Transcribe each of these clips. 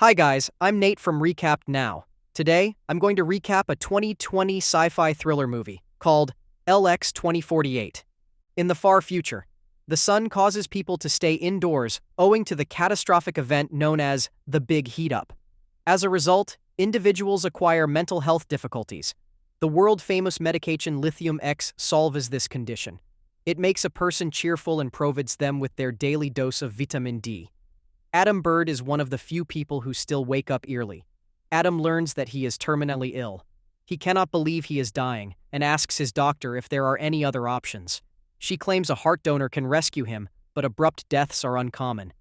Hi guys, I'm Nate from Recap Now. Today, I'm going to recap a 2020 sci-fi thriller movie called LX 2048. In the far future, the sun causes people to stay indoors owing to the catastrophic event known as the Big Heat Up. As a result, individuals acquire mental health difficulties. The world-famous medication Lithium X solves this condition. It makes a person cheerful and provides them with their daily dose of vitamin D. Adam Bird is one of the few people who still wake up early. Adam learns that he is terminally ill. He cannot believe he is dying and asks his doctor if there are any other options. She claims a heart donor can rescue him, but abrupt deaths are uncommon.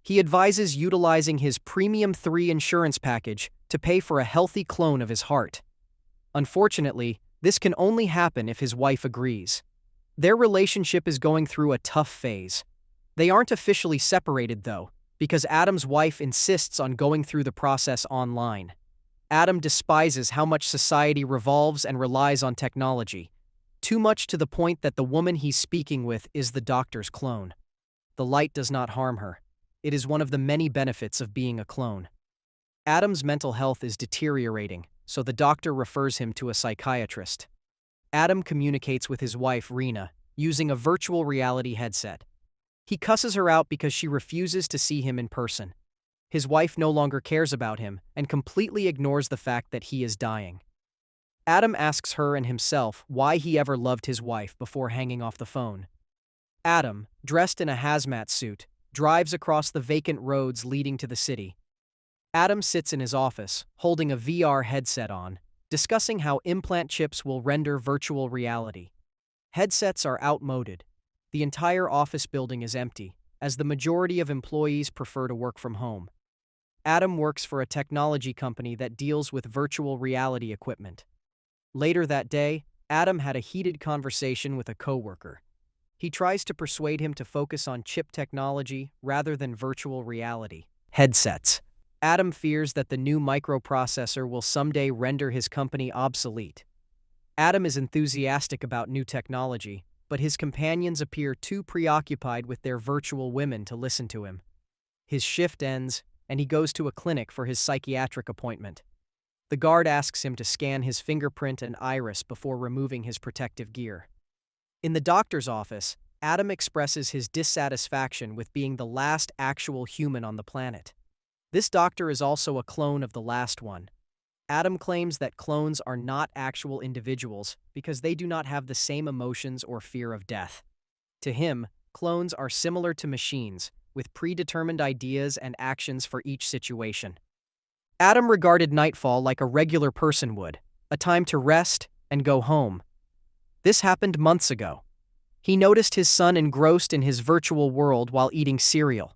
He advises utilizing his Premium 3 insurance package to pay for a healthy clone of his heart. Unfortunately, this can only happen if his wife agrees. Their relationship is going through a tough phase. They aren't officially separated, though, because Adam's wife insists on going through the process online. Adam despises how much society revolves and relies on technology, too much to the point that the woman he's speaking with is the doctor's clone. The light does not harm her. It is one of the many benefits of being a clone. Adam's mental health is deteriorating, so the doctor refers him to a psychiatrist. Adam communicates with his wife, Rena, using a virtual reality headset. He cusses her out because she refuses to see him in person. His wife no longer cares about him and completely ignores the fact that he is dying. Adam asks her and himself why he ever loved his wife before hanging off the phone. Adam, dressed in a hazmat suit, drives across the vacant roads leading to the city. Adam sits in his office, holding a VR headset on, discussing how implant chips will render virtual reality. Headsets are outmoded. The entire office building is empty, as the majority of employees prefer to work from home. Adam works for a technology company that deals with virtual reality equipment. Later that day, Adam had a heated conversation with a coworker. He tries to persuade him to focus on chip technology rather than virtual reality headsets. Adam fears that the new microprocessor will someday render his company obsolete. Adam is enthusiastic about new technology, but his companions appear too preoccupied with their virtual women to listen to him. His shift ends, and he goes to a clinic for his psychiatric appointment. The guard asks him to scan his fingerprint and iris before removing his protective gear. In the doctor's office, Adam expresses his dissatisfaction with being the last actual human on the planet. This doctor is also a clone of the last one. Adam claims that clones are not actual individuals because they do not have the same emotions or fear of death. To him, clones are similar to machines, with predetermined ideas and actions for each situation. Adam regarded nightfall like a regular person would, a time to rest and go home. This happened months ago. He noticed his son engrossed in his virtual world while eating cereal.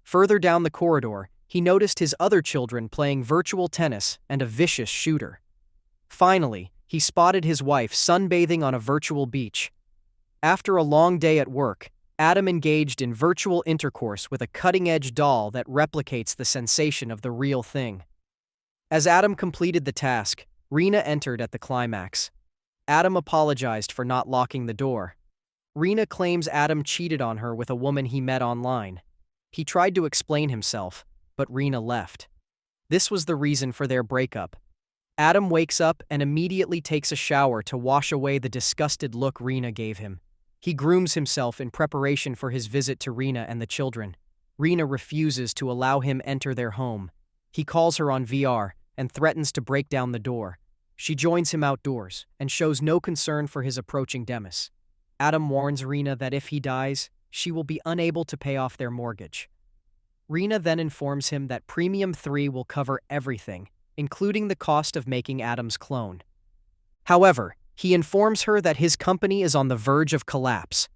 Further down the corridor, he noticed his other children playing virtual tennis and a vicious shooter. Finally, he spotted his wife sunbathing on a virtual beach. After a long day at work, Adam engaged in virtual intercourse with a cutting-edge doll that replicates the sensation of the real thing. As Adam completed the task, Rena entered at the climax. Adam apologized for not locking the door. Rena claims Adam cheated on her with a woman he met online. He tried to explain himself, but Rena left. This was the reason for their breakup. Adam wakes up and immediately takes a shower to wash away the disgusted look Rena gave him. He grooms himself in preparation for his visit to Rena and the children. Rena refuses to allow him enter their home. He calls her on VR and threatens to break down the door. She joins him outdoors and shows no concern for his approaching demise. Adam warns Rena that if he dies, she will be unable to pay off their mortgage. Rena then informs him that Premium 3 will cover everything, including the cost of making Adam's clone. However, he informs her that his company is on the verge of collapse.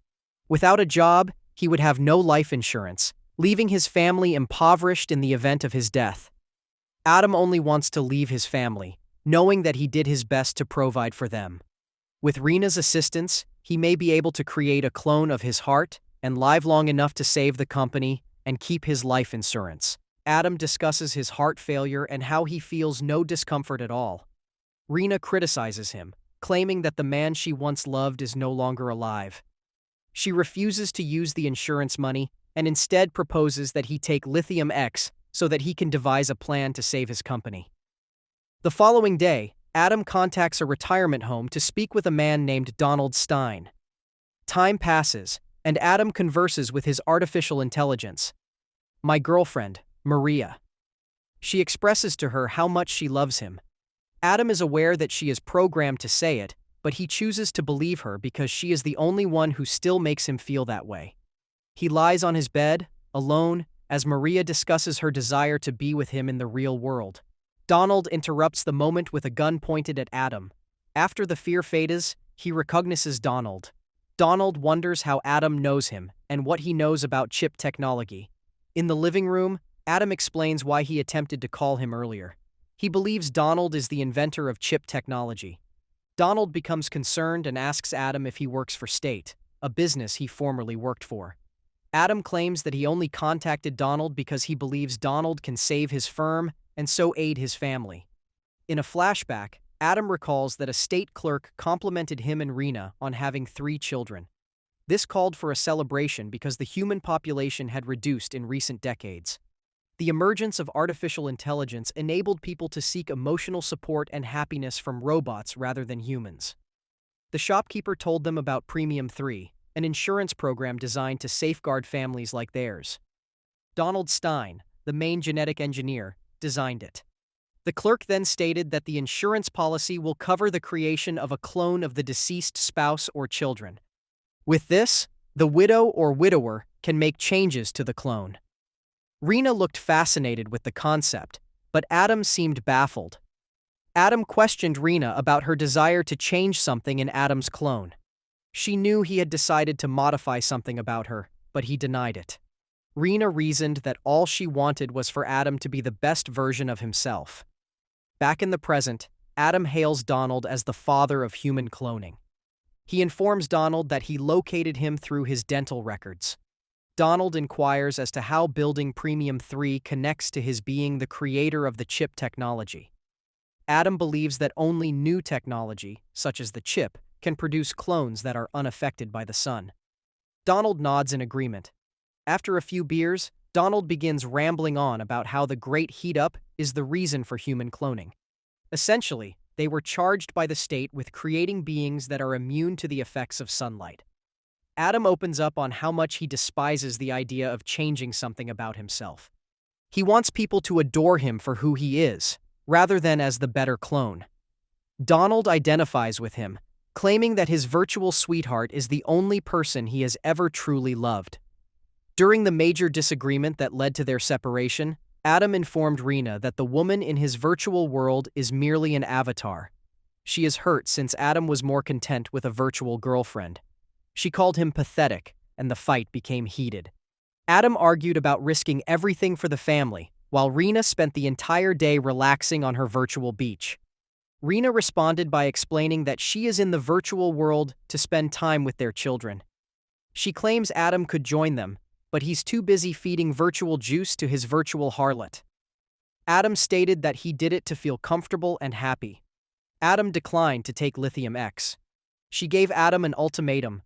Without a job, he would have no life insurance, leaving his family impoverished in the event of his death. Adam only wants to leave his family, knowing that he did his best to provide for them. With Rena's assistance, he may be able to create a clone of his heart and live long enough to save the company and keep his life insurance. Adam discusses his heart failure and how he feels no discomfort at all. Rena criticizes him, claiming that the man she once loved is no longer alive. She refuses to use the insurance money and instead proposes that he take Lithium X so that he can devise a plan to save his company. The following day, Adam contacts a retirement home to speak with a man named Donald Stein. Time passes, and Adam converses with his artificial intelligence. "My girlfriend, Maria." She expresses to her how much she loves him. Adam is aware that she is programmed to say it, but he chooses to believe her because she is the only one who still makes him feel that way. He lies on his bed, alone, as Maria discusses her desire to be with him in the real world. Donald interrupts the moment with a gun pointed at Adam. After the fear fades, he recognizes Donald. Donald wonders how Adam knows him and what he knows about chip technology. In the living room, Adam explains why he attempted to call him earlier. He believes Donald is the inventor of chip technology. Donald becomes concerned and asks Adam if he works for State, a business he formerly worked for. Adam claims that he only contacted Donald because he believes Donald can save his firm and so aid his family. In a flashback, Adam recalls that a state clerk complimented him and Rena on having 3 children. This called for a celebration because the human population had reduced in recent decades. The emergence of artificial intelligence enabled people to seek emotional support and happiness from robots rather than humans. The shopkeeper told them about Premium 3, an insurance program designed to safeguard families like theirs. Donald Stein, the main genetic engineer, designed it. The clerk then stated that the insurance policy will cover the creation of a clone of the deceased spouse or children. With this, the widow or widower can make changes to the clone. Rena looked fascinated with the concept, but Adam seemed baffled. Adam questioned Rena about her desire to change something in Adam's clone. She knew he had decided to modify something about her, but he denied it. Rena reasoned that all she wanted was for Adam to be the best version of himself. Back in the present, Adam hails Donald as the father of human cloning. He informs Donald that he located him through his dental records. Donald inquires as to how building Premium 3 connects to his being the creator of the chip technology. Adam believes that only new technology, such as the chip, can produce clones that are unaffected by the sun. Donald nods in agreement. After a few beers, Donald begins rambling on about how the Great Heat-Up is the reason for human cloning. Essentially, they were charged by the state with creating beings that are immune to the effects of sunlight. Adam opens up on how much he despises the idea of changing something about himself. He wants people to adore him for who he is, rather than as the better clone. Donald identifies with him, claiming that his virtual sweetheart is the only person he has ever truly loved. During the major disagreement that led to their separation, Adam informed Rena that the woman in his virtual world is merely an avatar. She is hurt since Adam was more content with a virtual girlfriend. She called him pathetic, and the fight became heated. Adam argued about risking everything for the family, while Rena spent the entire day relaxing on her virtual beach. Rena responded by explaining that she is in the virtual world to spend time with their children. She claims Adam could join them, but he's too busy feeding virtual juice to his virtual harlot. Adam stated that he did it to feel comfortable and happy. Adam declined to take Lithium X. She gave Adam an ultimatum.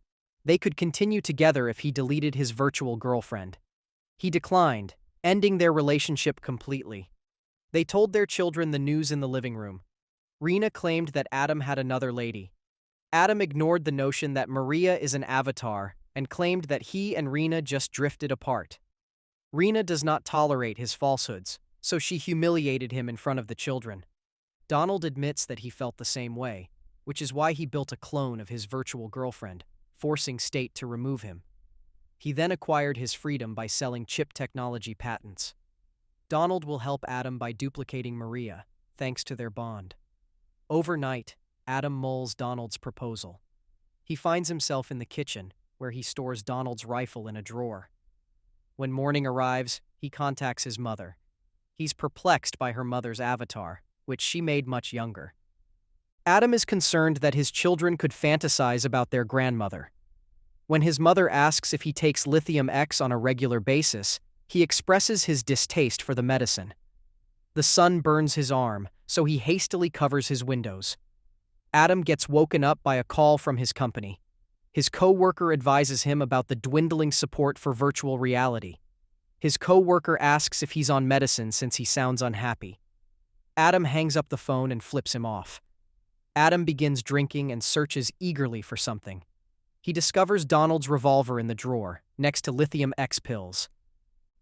They could continue together if he deleted his virtual girlfriend. He declined, ending their relationship completely. They told their children the news in the living room. Rena claimed that Adam had another lady. Adam ignored the notion that Maria is an avatar and claimed that he and Rena just drifted apart. Rena does not tolerate his falsehoods, so she humiliated him in front of the children. Donald admits that he felt the same way, which is why he built a clone of his virtual girlfriend, forcing State to remove him. He then acquired his freedom by selling chip technology patents. Donald will help Adam by duplicating Maria, thanks to their bond. Overnight, Adam mulls Donald's proposal. He finds himself in the kitchen, where he stores Donald's rifle in a drawer. When morning arrives, he contacts his mother. He's perplexed by her mother's avatar, which she made much younger. Adam is concerned that his children could fantasize about their grandmother. When his mother asks if he takes Lithium X on a regular basis, he expresses his distaste for the medicine. The sun burns his arm, so he hastily covers his windows. Adam gets woken up by a call from his company. His co-worker advises him about the dwindling support for virtual reality. His co-worker asks if he's on medicine since he sounds unhappy. Adam hangs up the phone and flips him off. Adam begins drinking and searches eagerly for something. He discovers Donald's revolver in the drawer, next to lithium X pills.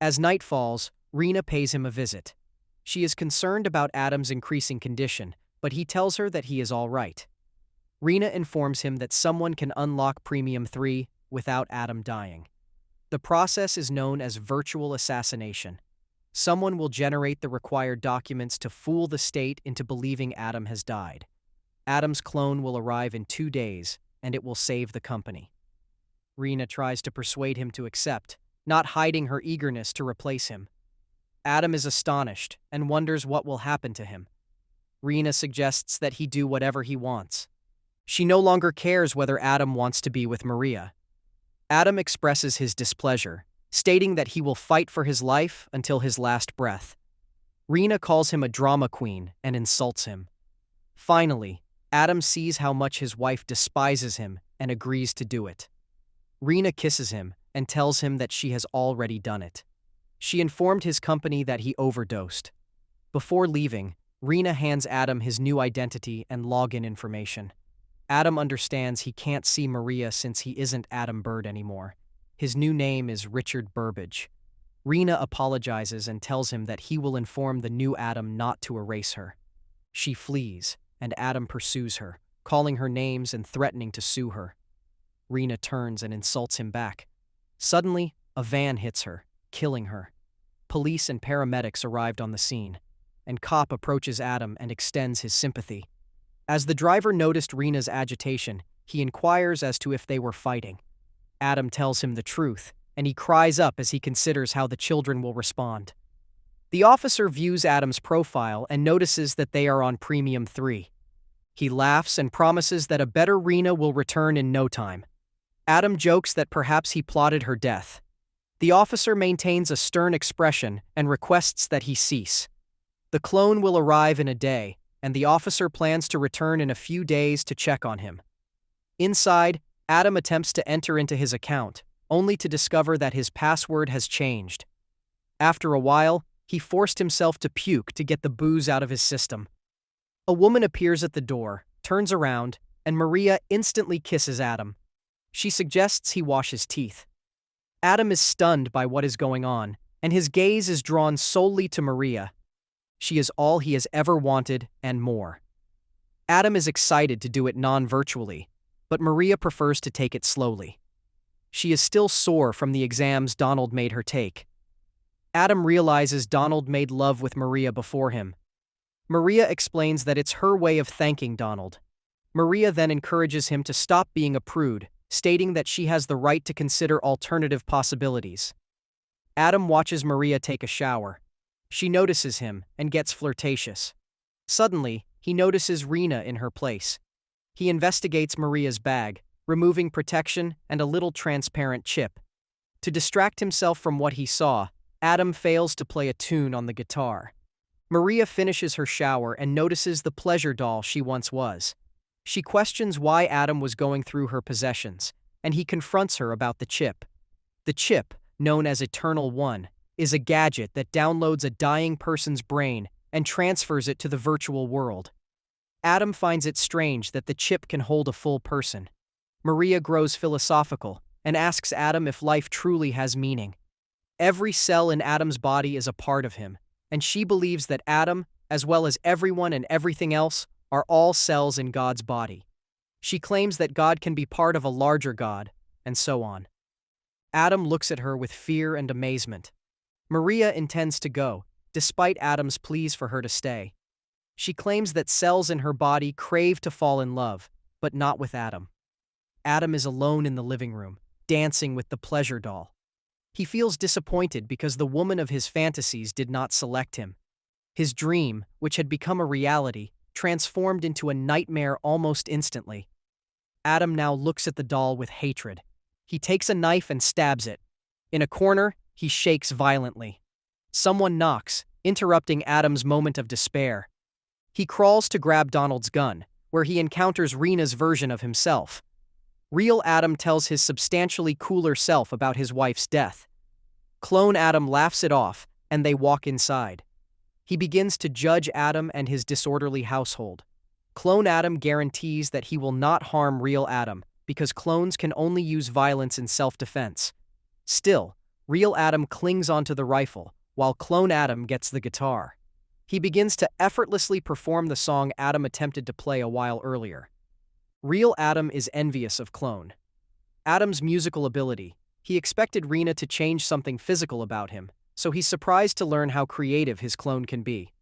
As night falls, Rena pays him a visit. She is concerned about Adam's increasing condition, but he tells her that he is all right. Rena informs him that someone can unlock Premium 3 without Adam dying. The process is known as virtual assassination. Someone will generate the required documents to fool the state into believing Adam has died. Adam's clone will arrive in 2 days, and it will save the company. Rena tries to persuade him to accept, not hiding her eagerness to replace him. Adam is astonished and wonders what will happen to him. Rena suggests that he do whatever he wants. She no longer cares whether Adam wants to be with Maria. Adam expresses his displeasure, stating that he will fight for his life until his last breath. Rena calls him a drama queen and insults him. Finally, Adam sees how much his wife despises him and agrees to do it. Rena kisses him and tells him that she has already done it. She informed his company that he overdosed. Before leaving, Rena hands Adam his new identity and login information. Adam understands he can't see Maria since he isn't Adam Bird anymore. His new name is Richard Burbage. Rena apologizes and tells him that he will inform the new Adam not to erase her. She flees, and Adam pursues her, calling her names and threatening to sue her. Rena turns and insults him back. Suddenly, a van hits her, killing her. Police and paramedics arrived on the scene, and Cop approaches Adam and extends his sympathy. As the driver noticed Rena's agitation, he inquires as to if they were fighting. Adam tells him the truth, and he cries up as he considers how the children will respond. The officer views Adam's profile and notices that they are on Premium 3. He laughs and promises that a better Rena will return in no time. Adam jokes that perhaps he plotted her death. The officer maintains a stern expression and requests that he cease. The clone will arrive in a day, and the officer plans to return in a few days to check on him. Inside, Adam attempts to enter into his account, only to discover that his password has changed. After a while, he forced himself to puke to get the booze out of his system. A woman appears at the door, turns around, and Maria instantly kisses Adam. She suggests he wash his teeth. Adam is stunned by what is going on, and his gaze is drawn solely to Maria. She is all he has ever wanted and more. Adam is excited to do it non-virtually, but Maria prefers to take it slowly. She is still sore from the exams Donald made her take. Adam realizes Donald made love with Maria before him. Maria explains that it's her way of thanking Donald. Maria then encourages him to stop being a prude, stating that she has the right to consider alternative possibilities. Adam watches Maria take a shower. She notices him and gets flirtatious. Suddenly, he notices Rena in her place. He investigates Maria's bag, removing protection and a little transparent chip. To distract himself from what he saw, Adam fails to play a tune on the guitar. Maria finishes her shower and notices the pleasure doll she once was. She questions why Adam was going through her possessions, and he confronts her about the chip. The chip, known as Eternal One, is a gadget that downloads a dying person's brain and transfers it to the virtual world. Adam finds it strange that the chip can hold a full person. Maria grows philosophical and asks Adam if life truly has meaning. Every cell in Adam's body is a part of him, and she believes that Adam, as well as everyone and everything else, are all cells in God's body. She claims that God can be part of a larger God, and so on. Adam looks at her with fear and amazement. Maria intends to go, despite Adam's pleas for her to stay. She claims that cells in her body crave to fall in love, but not with Adam. Adam is alone in the living room, dancing with the pleasure doll. He feels disappointed because the woman of his fantasies did not select him. His dream, which had become a reality, transformed into a nightmare almost instantly. Adam now looks at the doll with hatred. He takes a knife and stabs it. In a corner, he shakes violently. Someone knocks, interrupting Adam's moment of despair. He crawls to grab Donald's gun, where he encounters Rena's version of himself. Real Adam tells his substantially cooler self about his wife's death. Clone Adam laughs it off, and they walk inside. He begins to judge Adam and his disorderly household. Clone Adam guarantees that he will not harm real Adam, because clones can only use violence in self-defense. Still, real Adam clings onto the rifle, while Clone Adam gets the guitar. He begins to effortlessly perform the song Adam attempted to play a while earlier. Real Adam is envious of Clone Adam's musical ability. He expected Rena to change something physical about him, so he's surprised to learn how creative his clone can be.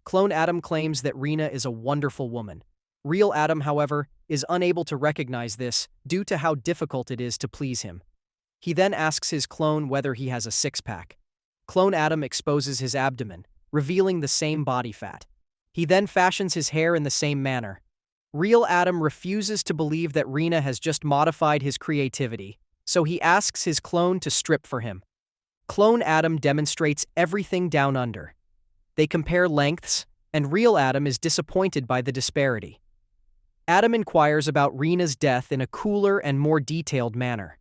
Clone Adam claims that Rena is a wonderful woman. Real Adam, however, is unable to recognize this due to how difficult it is to please him. He then asks his clone whether he has a six-pack. Clone Adam exposes his abdomen, revealing the same body fat. He then fashions his hair in the same manner. Real Adam refuses to believe that Rena has just modified his creativity, so he asks his clone to strip for him. Clone Adam demonstrates everything down under. They compare lengths, and real Adam is disappointed by the disparity. Adam inquires about Rena's death in a cooler and more detailed manner.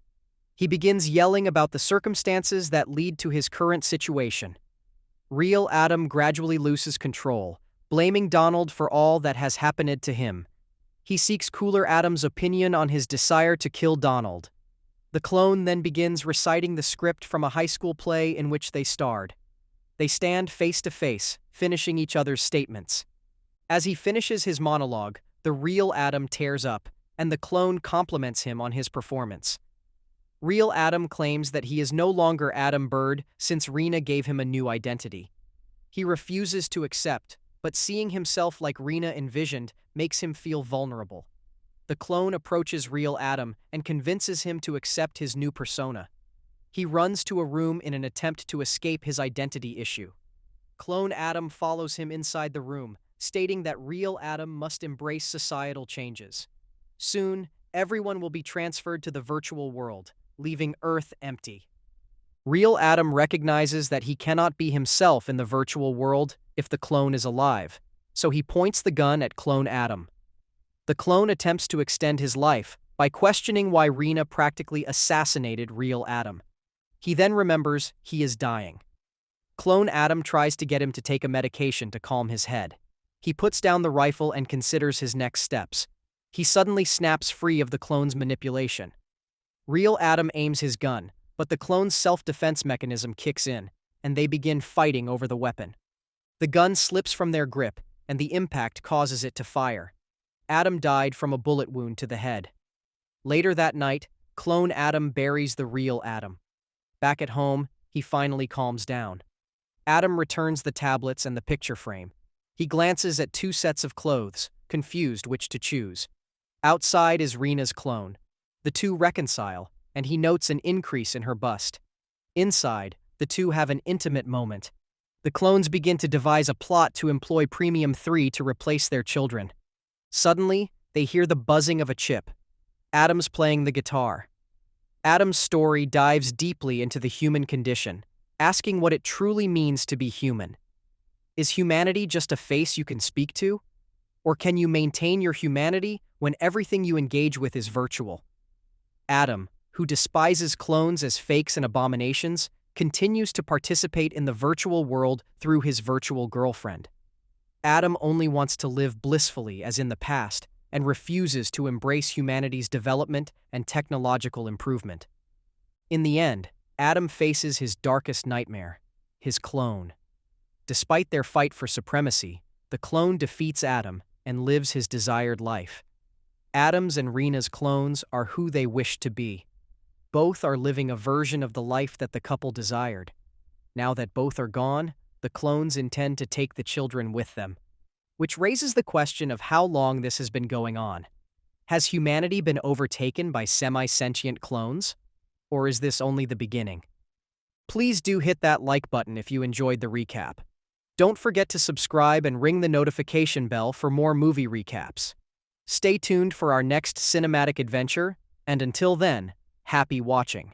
He begins yelling about the circumstances that lead to his current situation. Real Adam gradually loses control, blaming Donald for all that has happened to him. He seeks Cooler Adam's opinion on his desire to kill Donald. The clone then begins reciting the script from a high school play in which they starred. They stand face to face, finishing each other's statements. As he finishes his monologue, the real Adam tears up, and the clone compliments him on his performance. Real Adam claims that he is no longer Adam Bird since Rena gave him a new identity. He refuses to accept, but seeing himself like Rena envisioned makes him feel vulnerable. The clone approaches real Adam and convinces him to accept his new persona. He runs to a room in an attempt to escape his identity issue. Clone Adam follows him inside the room, stating that real Adam must embrace societal changes. Soon, everyone will be transferred to the virtual world, leaving Earth empty. Real Adam recognizes that he cannot be himself in the virtual world if the clone is alive, so he points the gun at Clone Adam. The clone attempts to extend his life by questioning why Rena practically assassinated real Adam. He then remembers he is dying. Clone Adam tries to get him to take a medication to calm his head. He puts down the rifle and considers his next steps. He suddenly snaps free of the clone's manipulation. Real Adam aims his gun, but the clone's self-defense mechanism kicks in, and they begin fighting over the weapon. The gun slips from their grip, and the impact causes it to fire. Adam died from a bullet wound to the head. Later that night, Clone Adam buries the real Adam. Back at home, he finally calms down. Adam returns the tablets and the picture frame. He glances at two sets of clothes, confused which to choose. Outside is Rena's clone. The two reconcile, and he notes an increase in her bust. Inside, the two have an intimate moment. The clones begin to devise a plot to employ Premium 3 to replace their children. Suddenly, they hear the buzzing of a chip. Adam's playing the guitar. Adam's story dives deeply into the human condition, asking what it truly means to be human. Is humanity just a face you can speak to? Or can you maintain your humanity when everything you engage with is virtual? Adam, who despises clones as fakes and abominations, continues to participate in the virtual world through his virtual girlfriend. Adam only wants to live blissfully as in the past and refuses to embrace humanity's development and technological improvement. In the end, Adam faces his darkest nightmare, his clone. Despite their fight for supremacy, the clone defeats Adam and lives his desired life. Adam's and Rena's clones are who they wish to be. Both are living a version of the life that the couple desired. Now that both are gone, the clones intend to take the children with them. Which raises the question of how long this has been going on. Has humanity been overtaken by semi-sentient clones? Or is this only the beginning? Please do hit that like button if you enjoyed the recap. Don't forget to subscribe and ring the notification bell for more movie recaps. Stay tuned for our next cinematic adventure, and until then, happy watching.